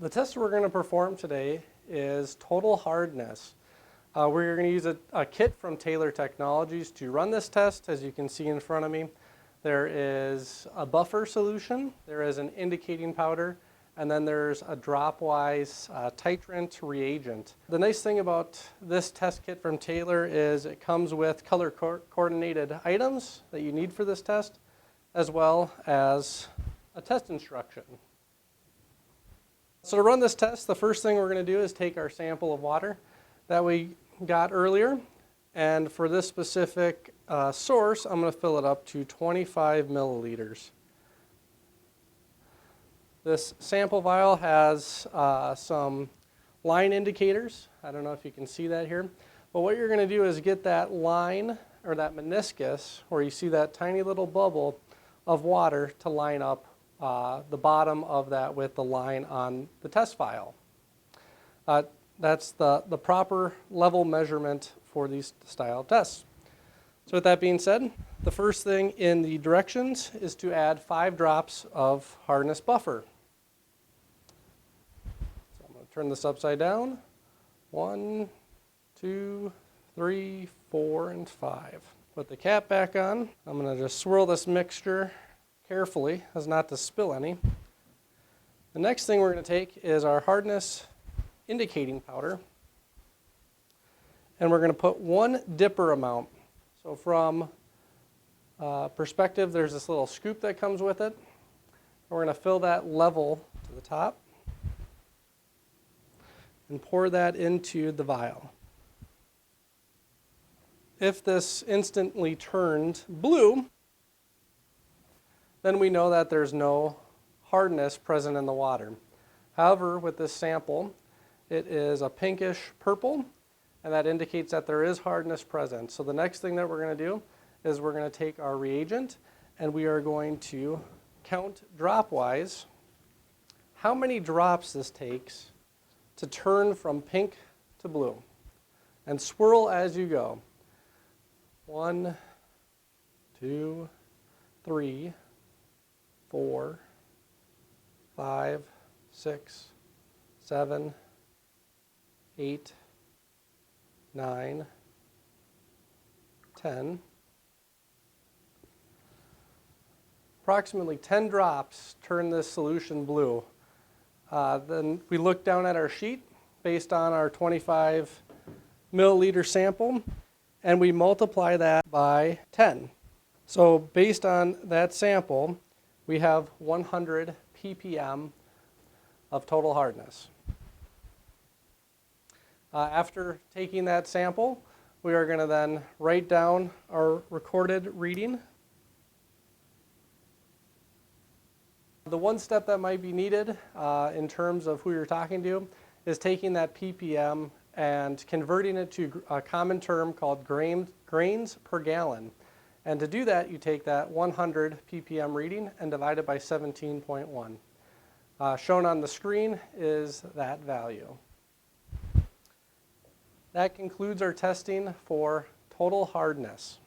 The test we're going to perform today is total hardness. We're going to use a kit from Taylor Technologies to run this test. As you can see in front of me, there is a buffer solution, there is an indicating powder, and then there's a drop-wise titrant reagent. The nice thing about this test kit from Taylor is it comes with color coordinated items that you need for this test, as well as a test instruction. So to run this test, the first thing we're going to do is take our sample of water that we got earlier, and for this specific source, I'm going to fill it up to 25 milliliters. This sample vial has some line indicators. I don't know if you can see that here, but what you're going to do is get that line, or that meniscus, where you see that tiny little bubble of water, to line up the bottom of that with the line on the test vial. That's the proper level measurement for these style tests. So with that being said, the first thing in the directions is to add 5 drops of hardness buffer. So I'm going to turn this upside down. 1, 2, 3, 4, and 5. Put the cap back on. I'm going to just swirl this mixture carefully as not to spill any. The next thing we're going to take is our hardness indicating powder, and we're going to put 1 dipper amount. So from perspective, there's this little scoop that comes with it. We're going to fill that level to the top and pour that into the vial. If this instantly turned blue, then we know that there's no hardness present in the water. However, with this sample, it is a pinkish purple, and that indicates that there is hardness present. So the next thing that we're going to do is we're going to take our reagent, and we are going to count drop-wise how many drops this takes to turn from pink to blue, and swirl as you go. 1, 2, 3, 4, 5, 6, 7, 8, 9, 10. Approximately 10 drops turn this solution blue. Then we look down at our sheet based on our 25 milliliter sample, and we multiply that by 10. So based on that sample, we have 100 ppm of total hardness. After taking that sample, we are going to then write down our recorded reading. The one step that might be needed in terms of who you're talking to is taking that ppm and converting it to a common term called grains per gallon. And to do that, you take that 100 ppm reading and divide it by 17.1. Shown on the screen is that value. That concludes our testing for total hardness.